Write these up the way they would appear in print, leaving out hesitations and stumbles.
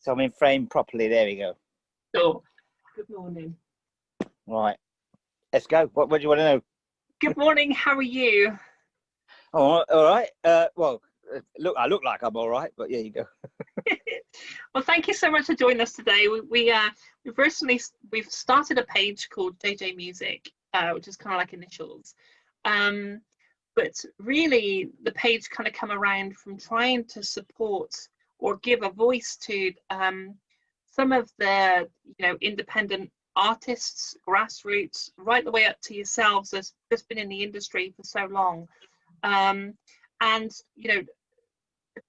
So I'm in frame properly. There we go. So, good morning. Right. Let's go. What do you want to know? Good morning. How are you? All right. Well, I look like I'm all right, but yeah, you go. Well, thank you so much for joining us today. We've started a page called JJ Music, which is kind of like initials. But really, the page kind of come around from trying to support or give a voice to some of the independent artists, grassroots, right the way up to yourselves that's just been in the industry for so long, and to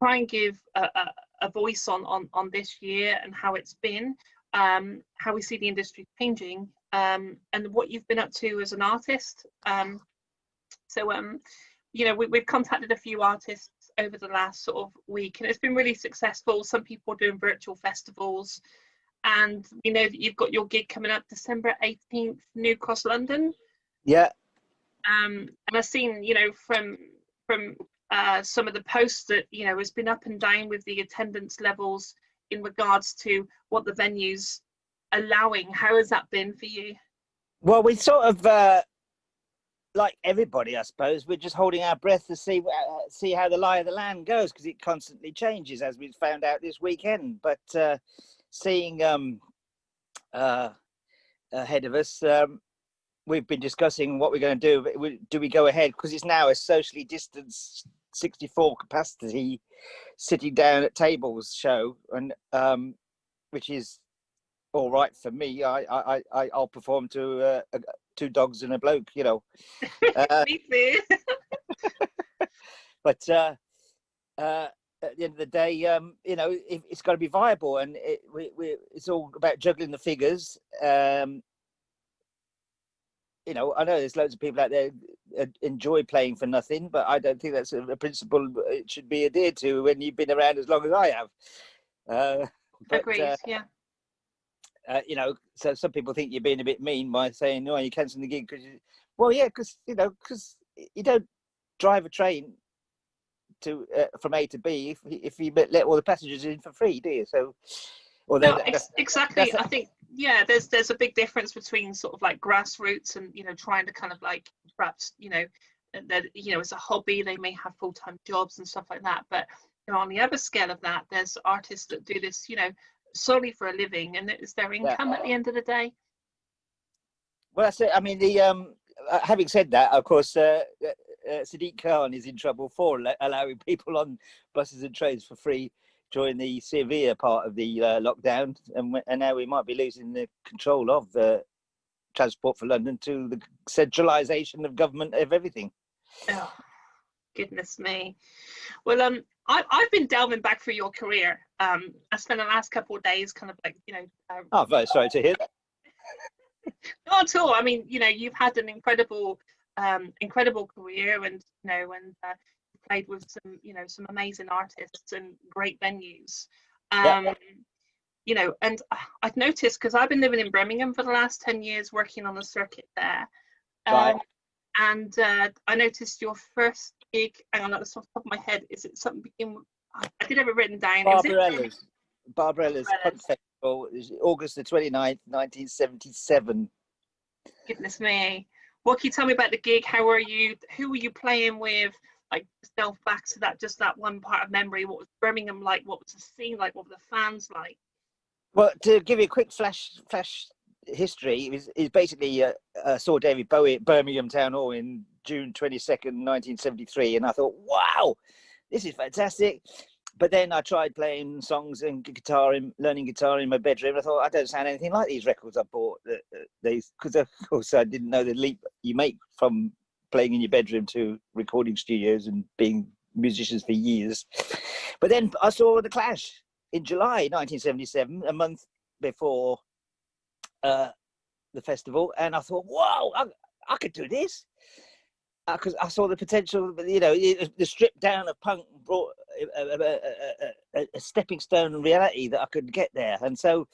try and give a voice on this year and how it's been, how we see the industry changing, and what you've been up to as an artist. We've contacted a few artists over the last sort of week, and it's been really successful. Some people are doing virtual festivals, and we know that you've got your gig coming up December 18th, New Cross, London. Yeah. And I've seen, from some of the posts that, has been up and down with the attendance levels in regards to what the venue's allowing. How has that been for you? Well, we sort of, like everybody, I suppose, we're just holding our breath to see how the lie of the land goes, because it constantly changes, as we found out this weekend. But seeing ahead of us, we've been discussing what we're going to do. Do we go ahead, because it's now a socially distanced 64 capacity sitting down at tables show, and which is all right for me. I'll perform to two dogs and a bloke, Me too. But at the end of the day, it's got to be viable, and it's all about juggling the figures. I know there's loads of people out there enjoy playing for nothing, but I don't think that's a principle it should be adhered to when you've been around as long as I have. Agreed, yeah. So some people think you're being a bit mean by saying, "No, you're cancelling the gig," because you don't drive a train to from A to B if you let all the passengers in for free, do you? So, exactly. I think there's a big difference between sort of like grassroots and trying to kind of like perhaps that as a hobby they may have full-time jobs and stuff like that, but on the other scale of that, there's artists that do this solely for a living, and it's their income at the end of the day. Well, that's it. I mean, having said that, of course, Sadiq Khan is in trouble for allowing people on buses and trains for free during the severe part of the lockdown, and now we might be losing the control of the Transport for London to the centralisation of government of everything. Oh, goodness me. Well, I've been delving back through your career. I spent the last couple of days kind of like, Oh, very sorry to hear that. Not at all. I mean, you've had an incredible career, and you played with some amazing artists and great venues. And I've noticed, because I've been living in Birmingham for the last 10 years, working on the circuit there. Right. And I noticed your first gig, hang on, that's off the top of my head, is it something I did have it written down. Barbarella's Punk Festival is August the 29th, 1977. Goodness me. What can you tell me about the gig? Who were you playing with? Like, delve back to that one part of memory. What was Birmingham like? What was the scene like? What were the fans like? Well, to give you a quick flash history, is basically saw David Bowie at Birmingham Town Hall in June 22nd, 1973, and I thought, wow, this is fantastic. But then I tried playing songs and learning guitar in my bedroom. I thought, I don't sound anything like these records I bought. Because of course I didn't know the leap you make from playing in your bedroom to recording studios and being musicians for years. But then I saw The Clash in July 1977, a month before the festival, and I thought, wow, I could do this. Because I saw the potential, the strip down of punk brought a stepping stone reality that I could get there. And so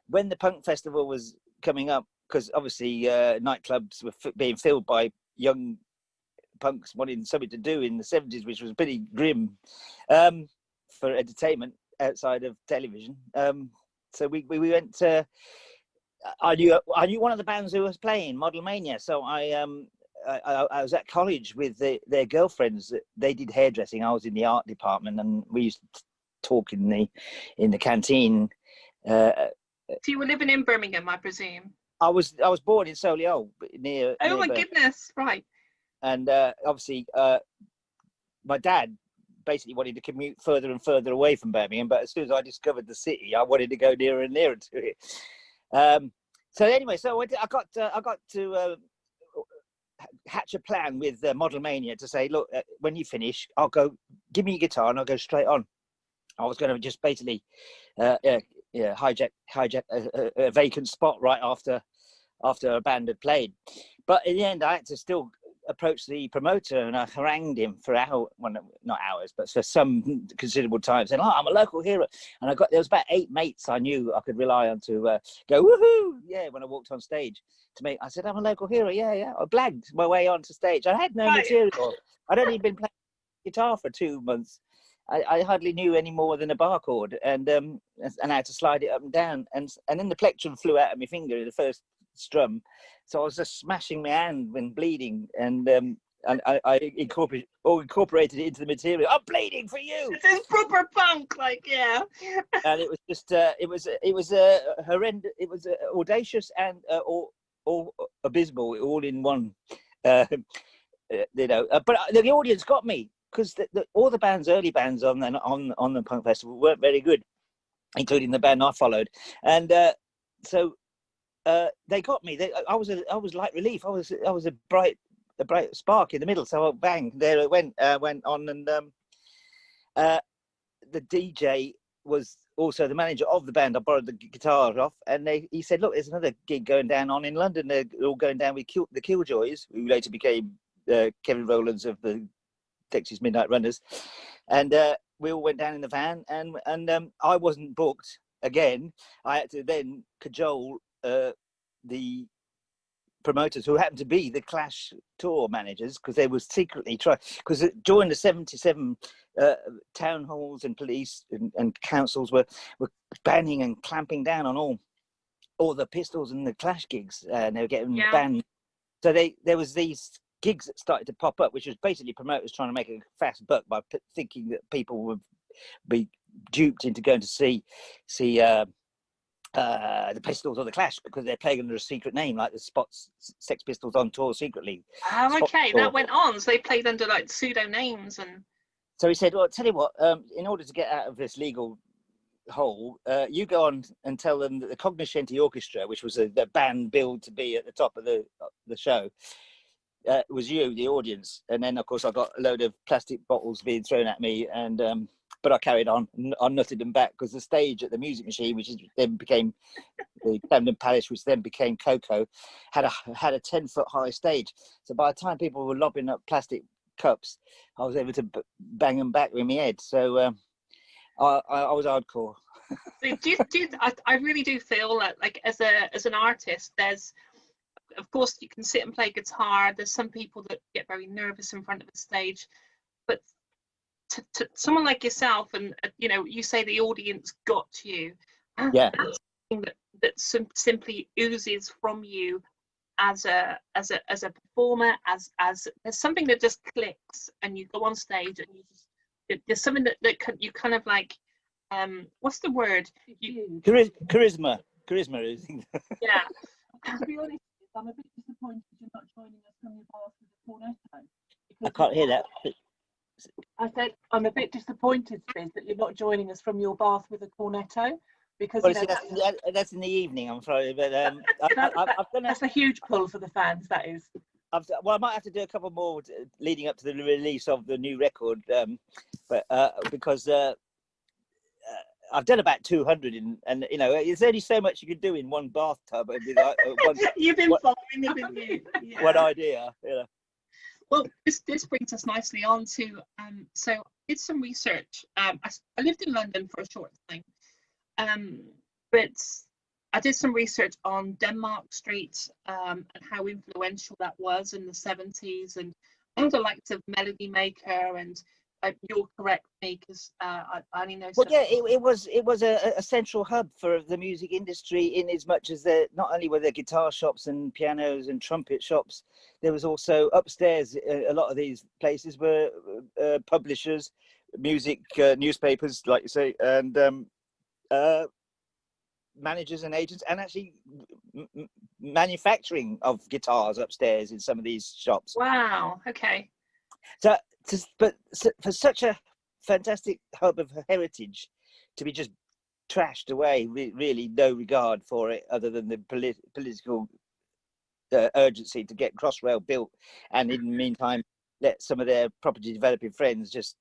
when the punk festival was coming up, because obviously nightclubs were being filled by young punks wanting something to do in the 70s, which was pretty grim for entertainment. outside of television. So we went to. I knew one of the bands who was playing Model Mania, so I was at college with their girlfriends. They did hairdressing. I was in the art department, and we used to talk in the canteen. So you were living in Birmingham, I presume. I was born in Solihull, near. Oh near my Birmingham. goodness! Right. And obviously, my dad basically wanted to commute further and further away from Birmingham. But as soon as I discovered the city, I wanted to go nearer and nearer to it. So anyway, so I got to hatch a plan with Model Mania to say, look, when you finish, I'll go. Give me your guitar, and I'll go straight on. I was going to just basically hijack a vacant spot right after a band had played. But in the end, I had to still approach the promoter, and I harangued him for hours, well, not hours, but for some considerable time, saying, "Oh, I'm a local hero." And there was about 8 mates I knew I could rely on to go woohoo, yeah, when I walked on stage. I said, "I'm a local hero, yeah." I blagged my way onto stage. I had no material. I'd only been playing guitar for 2 months. I hardly knew any more than a bar chord, and I had to slide it up and down, and then the plectrum flew out of my finger in the first strum, so I was just smashing my hand when bleeding, and I incorporated it into the material. I'm bleeding for you. This is proper punk, like, yeah. And it was just it was a horrendous. It was audacious and or abysmal, all in one. But the audience got me, because all the early bands on the punk festival weren't very good, including the band I followed, and so they got me. I was like relief. I was a bright spark in the middle. So bang, there it went on, and the DJ was also the manager of the band I borrowed the guitar off, and he said, "Look, there's another gig going down on in London. They're all going down with the Killjoys, who later became Kevin Rowlands of the Texas Midnight Runners," and we all went down in the van, and I wasn't booked again. I had to then cajole the promoters, who happened to be the Clash tour managers, because they were secretly trying, because during the 77 town halls and police and councils were banning and clamping down on all the Pistols and the Clash gigs, and they were getting banned. So there was these gigs that started to pop up, which was basically promoters trying to make a fast buck by thinking that people would be duped into going to see the Pistols or the Clash, because they're playing under a secret name, like the Sex Pistols on tour secretly. Oh, okay, that went on. So they played under like pseudo names, and so he said, "Well, tell you what, in order to get out of this legal hole, you go on and tell them that the Cognoscenti Orchestra, which was the band billed to be at the top of the show, was you, the audience." And then, of course, I got a load of plastic bottles being thrown at me, and but I carried on. I nutted them back, because the stage at the Music Machine, which then became the Camden Palace, which then became Coco, had a 10-foot high stage. So by the time people were lobbing up plastic cups, I was able to bang them back with my head. So I was hardcore. So I really do feel that, like, as an artist, there's, of course, you can sit and play guitar. There's some people that get very nervous in front of the stage, but to someone like yourself, and you say the audience got you. Yeah. That's something that simply oozes from you as a performer, as there's something that just clicks, and you go on stage, and there's something that you kind of like, what's the word? Charisma is. Yeah. To be honest, I'm a bit disappointed you're not joining us from your bath with the cornetto. I can't hear that. I said I'm a bit disappointed, Spizz, that you're not joining us from your bath with a cornetto, because Well, that's in the evening, I'm sorry, but that's a huge pull for the fans. That is. I might have to do a couple more leading up to the release of the new record, but because I've done about 200, and there's only so much you can do in one bathtub. You've been following it, haven't you? Yeah. One idea. Well, this brings us nicely on to so I did some research. I lived in London for a short time, but I did some research on Denmark Street and how influential that was in the 70s, and all the likes of Melody Maker and you'll correct me because I only know. Well, yeah, it was a central hub for the music industry, in as much as there not only were there guitar shops and pianos and trumpet shops, there was also upstairs. A lot of these places were publishers, music newspapers, like you say, and managers and agents, and actually manufacturing of guitars upstairs in some of these shops. Wow. Okay. So, for such a fantastic hub of heritage to be just trashed away, really no regard for it other than the political urgency to get Crossrail built, and in the meantime let some of their property developing friends just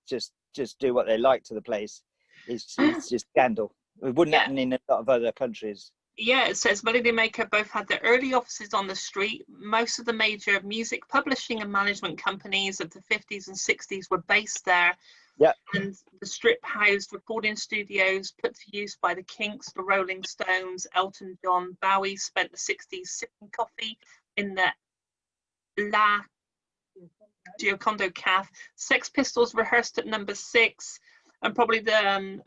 do what they like to the place. It's just scandal. It wouldn't happen in a lot of other countries. Yeah, it says Melody Maker both had their early offices on the street. Most of the major music publishing and management companies of the 50s and 60s were based there. Yeah. And the strip housed recording studios put to use by the Kinks, the Rolling Stones, Elton John. Bowie spent the 60s sipping coffee in the La Giocondo Cafe. Sex Pistols rehearsed at number 6. And probably the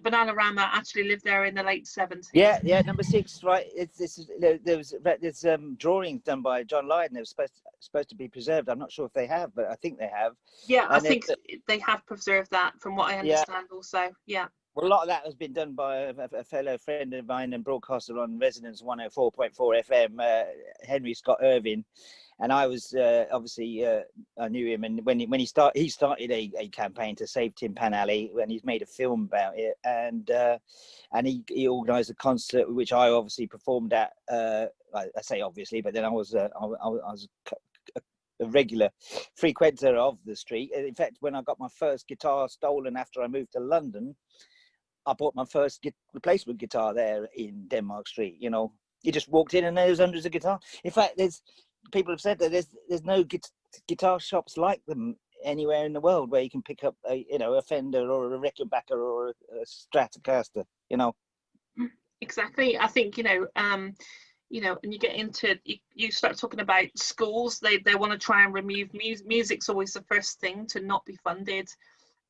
Bananarama actually lived there in the late 70s. Yeah, number 6, right? There's drawings done by John Lydon. They were supposed to be preserved. I'm not sure if they have, but I think they have. Yeah, And I think they have preserved that, from what I understand. Also, yeah. Well, a lot of that has been done by a fellow friend of mine and broadcaster on Resonance 104.4 FM, Henry Scott Irvin. And I was obviously I knew him, and when he started a campaign to save Tin Pan Alley, when he's made a film about it, and he organised a concert which I obviously performed at. I say obviously, but then I was a regular frequenter of the street. In fact, when I got my first guitar stolen after I moved to London, I bought my first replacement guitar there in Denmark Street. You know, you just walked in and there was hundreds of guitars. In fact, people have said that there's no guitar shops like them anywhere in the world where you can pick up a Fender or a Rickenbacker or a Stratocaster. You know. Exactly. I think and you get into you start talking about schools. They want to try and remove music's always the first thing to not be funded,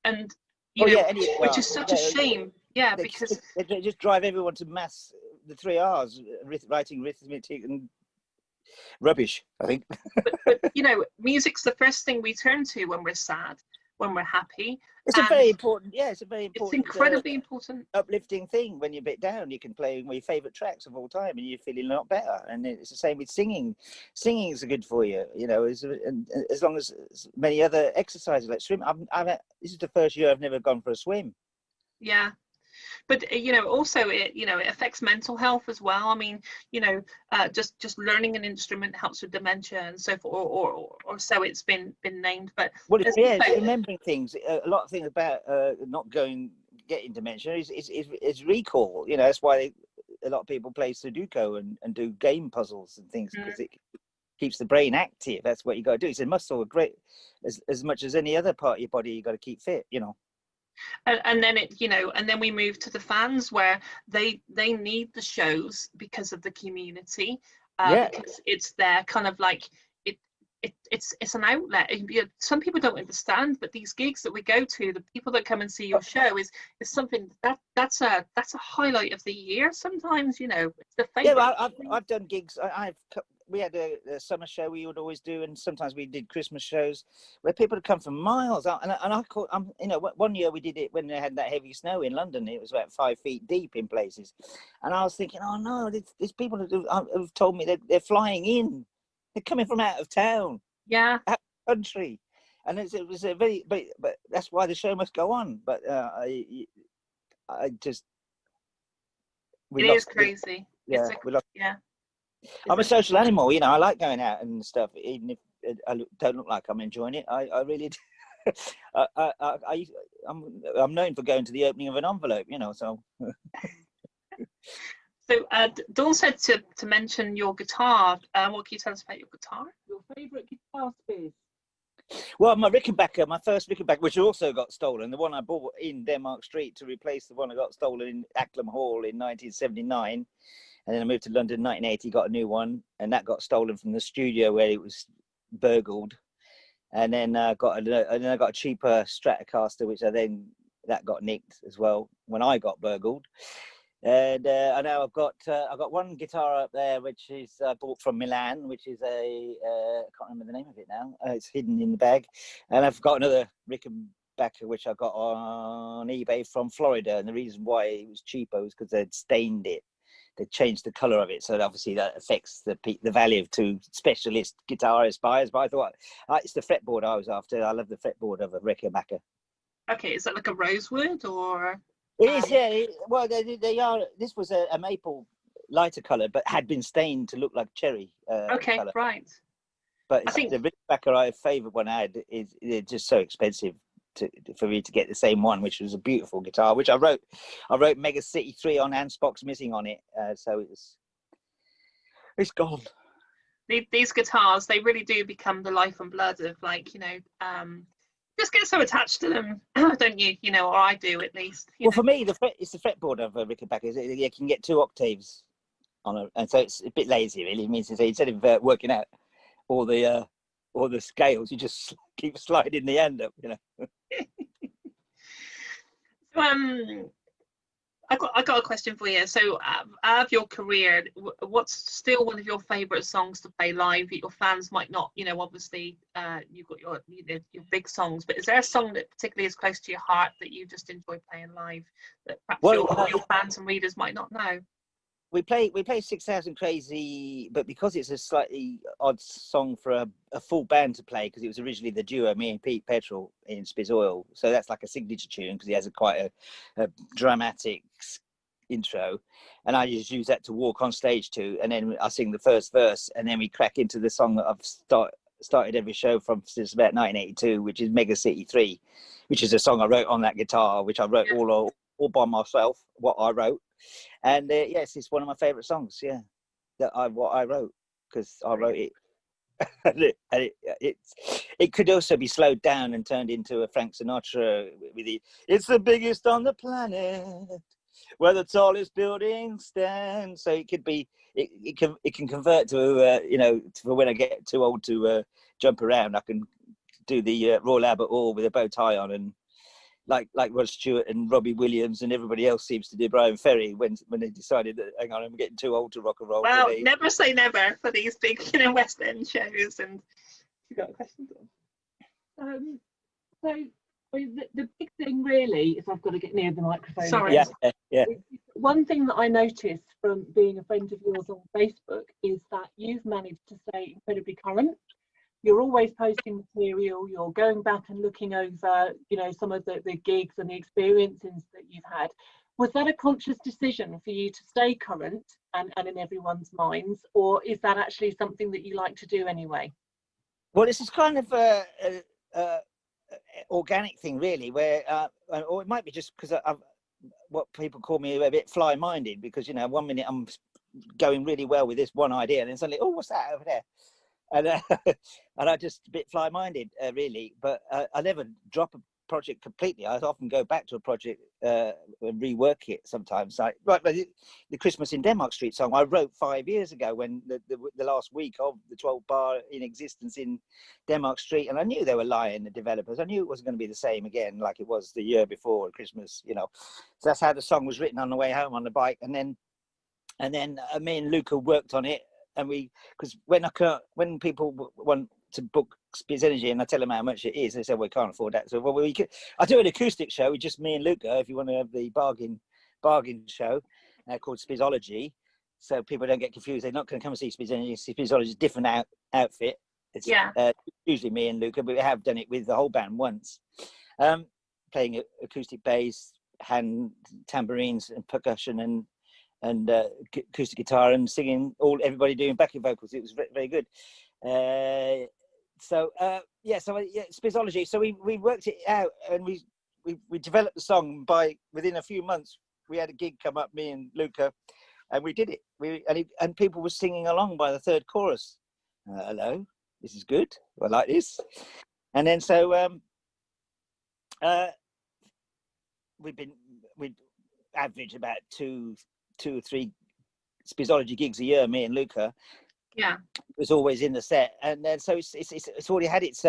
and which is such a shame. Yeah, because they just drive everyone to mass the 3 R's, writing, arithmetic, and rubbish, I think. but music's the first thing we turn to when we're sad, when we're happy. It's a very important. It's incredibly important, uplifting thing. When you're a bit down, you can play one of your favourite tracks of all time, and you're feeling a lot better. And it's the same with singing. Singing is good for you, as long as many other exercises like swim. This is the first year I've never gone for a swim. Yeah. But also it affects mental health as well. I mean, just learning an instrument helps with dementia and so forth, or so it's been named. But it's remembering things. A lot of things about not getting dementia is recall. That's why a lot of people play Sudoku and do game puzzles and things, because it keeps the brain active. That's what you got to do. It's a muscle, great as much as any other part of your body. You got to keep fit. And then and then we move to the fans, where they need the shows because of the community, because it's their kind of like it's an outlet. Some people don't understand, but these gigs that we go to, the people that come and see your show is something that's a highlight of the year. Sometimes it's the favorite. Yeah, I've done gigs. We had a summer show we would always do, and sometimes we did Christmas shows where people would come from miles out. And I caught, one year we did it when they had that heavy snow in London. It was about 5 feet deep in places, and I was thinking, oh no, these people have told me that they're flying in. They're coming from out of town, out of the country, and it was a very, but that's why the show must go on. But it is crazy. I'm a social animal, I like going out and stuff, even if I don't look like I'm enjoying it. I really do. I'm known for going to the opening of an envelope, so. So Dawn said to mention your guitar. What can you tell us about your guitar? Your favourite guitar, Spizz? Well, my Rickenbacker, my first Rickenbacker, which also got stolen, the one I bought in Denmark Street to replace the one I got stolen in Acklam Hall in 1979. And then I moved to London in 1980, got a new one, and that got stolen from the studio where it was burgled. and then and then I got a cheaper Stratocaster, which that got nicked as well when I got burgled. And I know I've got one guitar up there which is bought from Milan, which is I can't remember the name of it now. It's hidden in the bag. And I've got another Rickenbacker which I got on eBay from Florida, and the reason why it was cheaper was because they'd stained it. They changed the color of it, so obviously that affects the value to specialist guitarist buyers. But I thought it's the fretboard I was after. I love the fretboard of a Rickenbacker. Okay, is that like a rosewood or? It is, yeah. Well, they are. This was a maple lighter color, but had been stained to look like cherry. Okay, color. right. But I think the Rickenbacker favorite one I had is they're just so expensive for me to get the same one, which was a beautiful guitar, which I wrote Mega City 3 on and Spock's missing on it, so it's gone. These guitars, they really do become the life and blood of, like, just get so attached to them, don't you? Or I do, at least. Well, for me, it's the fretboard of a Rickenbacker. You can get 2 octaves on it, and so it's a bit lazy, really. It means to say instead of working out all the scales, you just keep sliding the end up, So, I got a question for you. So, out of your career, what's still one of your favourite songs to play live that your fans might not? Obviously, you've got your big songs, but is there a song that particularly is close to your heart that you just enjoy playing live that perhaps your fans and readers might not know? We play 6,000 Crazy, but because it's a slightly odd song for a full band to play, because it was originally the duo, me and Pete Petrel in Spizz Oil, so that's like a signature tune because he has quite a dramatic intro, and I just use that to walk on stage to, and then I sing the first verse, and then we crack into the song that I've started every show since about 1982, which is Mega City 3, which is a song I wrote on that guitar, which I wrote all by myself, what I wrote. And yes, it's one of my favorite songs. Yeah, what I wrote, because I wrote it. and it could also be slowed down and turned into a Frank Sinatra with it's the biggest on the planet, where the tallest buildings stand. So it could be, it can convert to for when I get too old to jump around, I can do the Royal Albert Hall with a bow tie on, and like Rod Stewart and Robbie Williams and everybody else seems to do Brian Ferry when they decided that, hang on, I'm getting too old to rock and roll. Well, never say never for these big, West End shows. And you got a question? So the big thing really is, I've got to get near the microphone. Sorry. Yeah. One thing that I noticed from being a friend of yours on Facebook is that you've managed to stay incredibly current. You're always posting material, you're going back and looking over, some of the gigs and the experiences that you've had. Was that a conscious decision for you to stay current and in everyone's minds, or is that actually something that you like to do anyway? Well, this is kind of a organic thing, really, where, or it might be just because I've what people call me a bit fly-minded, because 1 minute I'm going really well with this one idea, and then suddenly, oh, what's that over there? And and I just a bit fly-minded, really. But I never drop a project completely. I often go back to a project and rework it sometimes. Like the Christmas in Denmark Street song I wrote 5 years ago, when the last week of the 12 bar in existence in Denmark Street, and I knew they were lying, the developers. I knew it wasn't going to be the same again like it was the year before Christmas. So that's how the song was written on the way home on the bike, and then me and Luca worked on it. And because when people want to book Spizz Energi and I tell them how much it is, they say, well, we can't afford that. So, well, I do an acoustic show with just me and Luca, if you want to have the bargain show called Spizzology. So people don't get confused. They're not going to come and see Spizz Energi. Spizzology is a different outfit. It's usually me and Luca, but we have done it with the whole band once. Playing acoustic bass, hand tambourines and percussion and acoustic guitar, and singing, everybody doing backing vocals. It was very, very good. Spizzology. So we worked it out, and we developed the song. Within a few months, we had a gig come up, me and Luca, and we did it. And people were singing along by the third chorus. Hello, this is good. I like this. And then we average about two or three Spizzology gigs a year, me and Luca. Yeah, it was always in the set, and then so it's already had its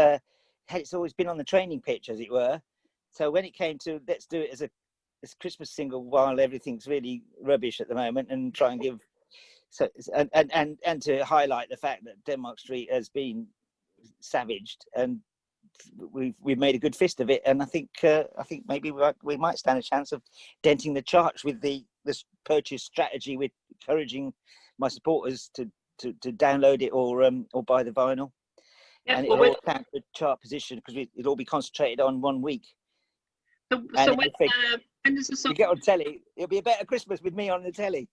it's always been on the training pitch, as it were. So when it came to let's do it as a Christmas single while everything's really rubbish at the moment, and try and give and to highlight the fact that Denmark Street has been savaged, and we've made a good fist of it, and I think maybe we might stand a chance of denting the charts with this purchase strategy, with encouraging my supporters to download it or buy the vinyl. Yeah, and it'll all count the chart position because it'll all be concentrated on 1 week. So when does the song... you get on telly, it'll be a better Christmas with me on the telly.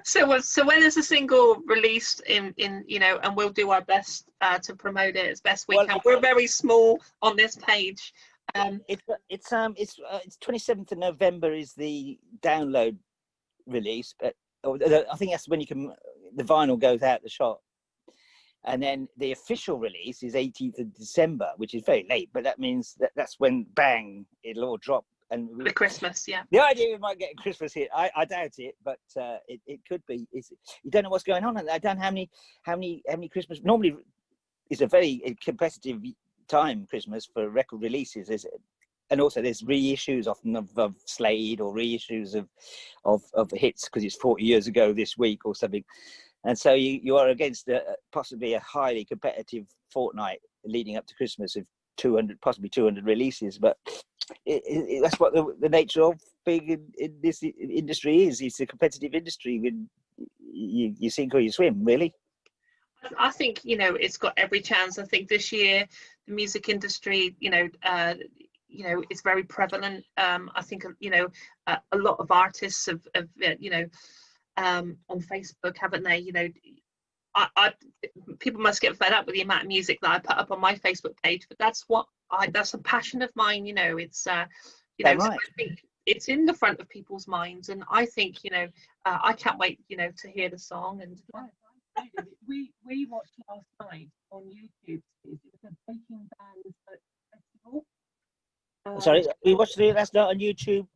So when is the single released in and we'll do our best to promote it as best we can. We're very small on this page. It's 27th of November is the download release, but I think that's when the vinyl goes out the shop, and then the official release is 18th of December, which is very late, but that means that's when bang it'll all drop. And the Christmas, yeah. The idea we might get a Christmas hit, I doubt it, but it could be. You don't know what's going on, and I don't know how many Christmas. Normally, it's a very competitive time, Christmas, for record releases. And also there's reissues often of Slade, or reissues of hits because it's 40 years ago this week or something. And so you are against possibly a highly competitive fortnight leading up to Christmas of possibly 200 releases, but. That's what the nature of being in this industry is. It's a competitive industry. When you sink or you swim, really. I think it's got every chance. I think this year the music industry, it's very prevalent. I think a lot of artists have on Facebook, haven't they? People must get fed up with the amount of music that I put up on my Facebook page, but that's a passion of mine. It's so I think it's in the front of people's minds, and I think I can't wait to hear the song. And we watched last night on YouTube. It was a Breaking Bands festival. Sorry, we watched it last night on YouTube.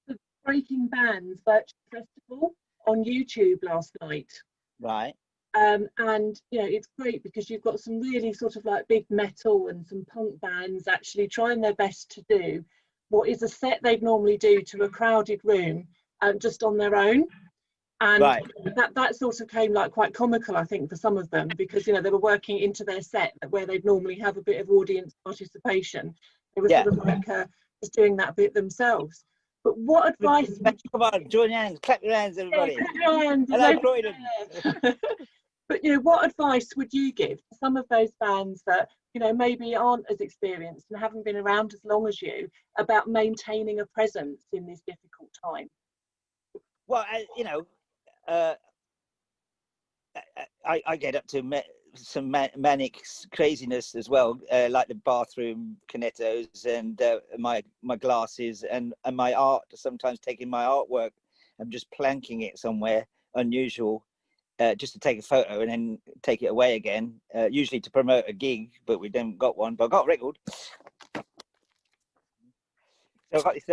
The Breaking Bands virtual festival on YouTube last night. Right. And it's great because you've got some really sort of like big metal and some punk bands actually trying their best to do what is a set they'd normally do to a crowded room just on their own. And right. that sort of came like quite comical, I think, for some of them, because they were working into their set where they'd normally have a bit of audience participation. They were sort of like just doing that bit themselves. But what advice? Come on, join your hands, clap your hands, everybody. Yeah, clap your hands. Hello, Croydon. But what advice would you give to some of those bands that maybe aren't as experienced and haven't been around as long as you, about maintaining a presence in this difficult time? Well, I get up to some manic craziness as well, like the bathroom cornettos and my glasses and my art. Sometimes taking my artwork and just planking it somewhere unusual. Just to take a photo and then take it away again, usually to promote a gig, but we haven't got one. But I got a record. So I've got this.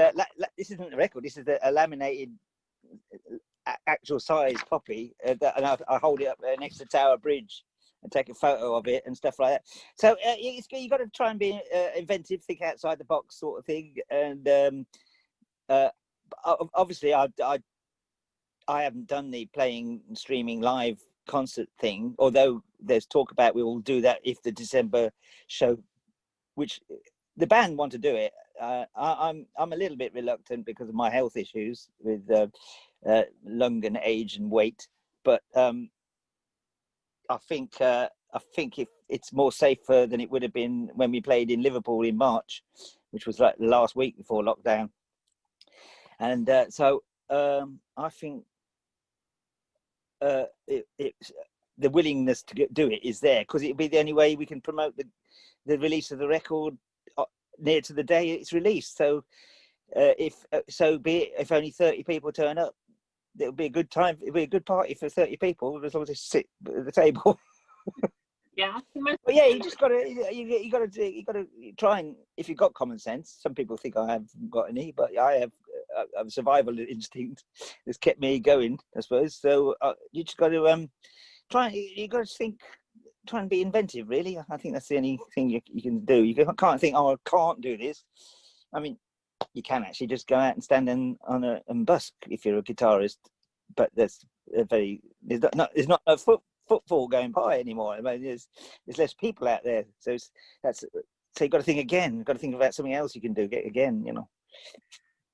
This isn't a record. This is a laminated, actual size copy, and I hold it up next to Tower Bridge and take a photo of it and stuff like that. So you got to try and be inventive, think outside the box, sort of thing. And obviously, I haven't done the playing and streaming live concert thing, although there's talk about we will do that if the December show, which the band want to do it. I'm a little bit reluctant because of my health issues with lung and age and weight, but I think if it's more safer than it would have been when we played in Liverpool in March, which was like the last week before lockdown, and so I think it's the willingness to do it is there, because it'll be the only way we can promote the release of the record near to the day it's released. So if only 30 people turn up, it'll be a good time. It'll be a good party for 30 people as long as they sit at the table. Yeah. But yeah, you just gotta try, and if you've got common sense. Some people think I haven't got any, but I have a survival instinct that's kept me going, I suppose. So you just got to try. You got to think try and be inventive, really. I think that's the only thing you can do. You can't think, oh, I can't do this. I mean, you can actually just go out and stand and busk if you're a guitarist, but there's not a footfall going by anymore. I mean, there's less people out there, so you've got to think again. You've got to think about something else you can do again.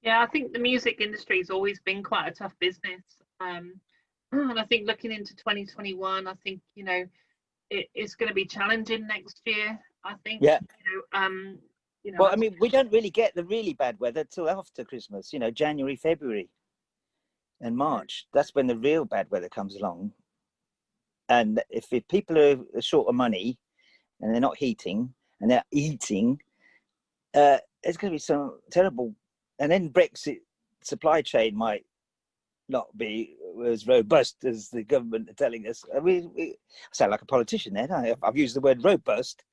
Yeah, I think the music industry has always been quite a tough business, and I think looking into 2021, I think it's going to be challenging next year. I think. Yeah. Well, I mean, mean, we don't really get the really bad weather till after Christmas. January, February, and March. That's when the real bad weather comes along. And if people are short of money and they're not heating and they're eating, there's going to be some terrible. And then Brexit supply chain might not be as robust as the government are telling us. I sound like a politician then. I've used the word robust.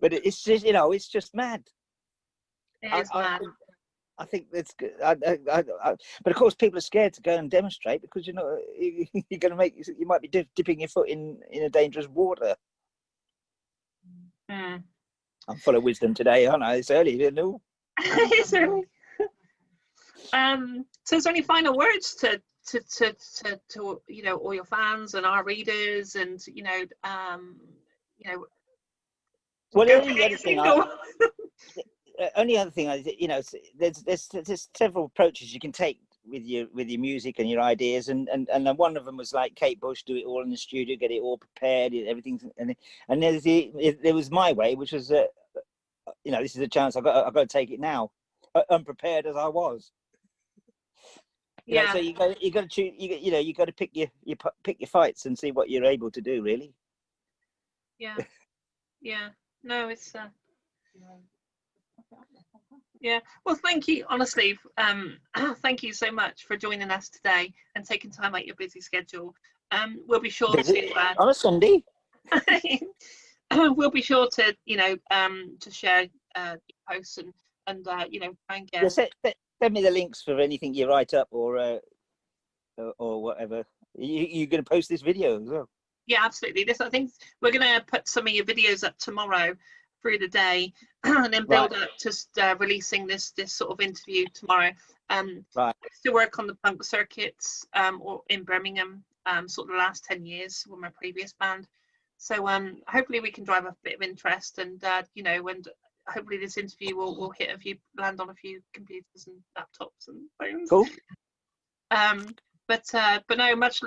But it's just, it's just mad. it is mad. I think that's good. But of course, people are scared to go and demonstrate because you're going to you might be dipping your foot in a dangerous water. Mm. I'm full of wisdom today, aren't I? It's early, It's early. So, is there any final words to all your fans and our readers, and Well, the only other thing there's several approaches you can take with your music and your ideas, and one of them was like Kate Bush, do it all in the studio, get it all prepared, everything, and there was my way, which was this is a chance I've got to take it now, unprepared as I was. So you got to choose. You got to pick your fights and see what you're able to do, really. Yeah. No, it's yeah. Well, thank you, honestly. Thank you so much for joining us today and taking time out your busy schedule. We'll be sure to on a Sunday. We'll be sure to to share posts and try and get. Send me the links for anything you write up or whatever. You're going to post this video as well. Yeah, absolutely. I think we're going to put some of your videos up tomorrow through the day, and then build up to releasing this sort of interview tomorrow. I used to work on the punk circuits or in Birmingham, sort of the last 10 years with my previous band. So hopefully we can drive a bit of interest, and and hopefully this interview will land on a few computers and laptops and phones. Cool. But no, much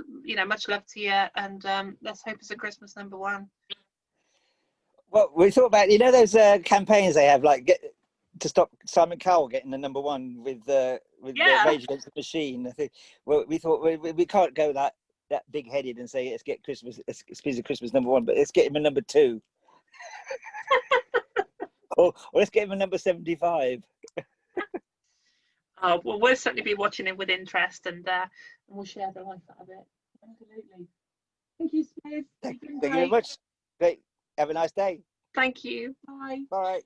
love to you, and let's hope it's a Christmas #1. Well, we thought about those campaigns they have, like to stop Simon Cowell getting the #1 with Rage Against the Machine. I think. Well, we thought we can't go that big-headed and say let's get Spizz Christmas #1, but let's get him a #2, or let's get him a 75. Oh, well, we'll certainly be watching him with interest, and we'll share the life out of it. Absolutely. Thank you, Spizz. Thank you very much. Great. Have a nice day. Thank you. Bye. Bye.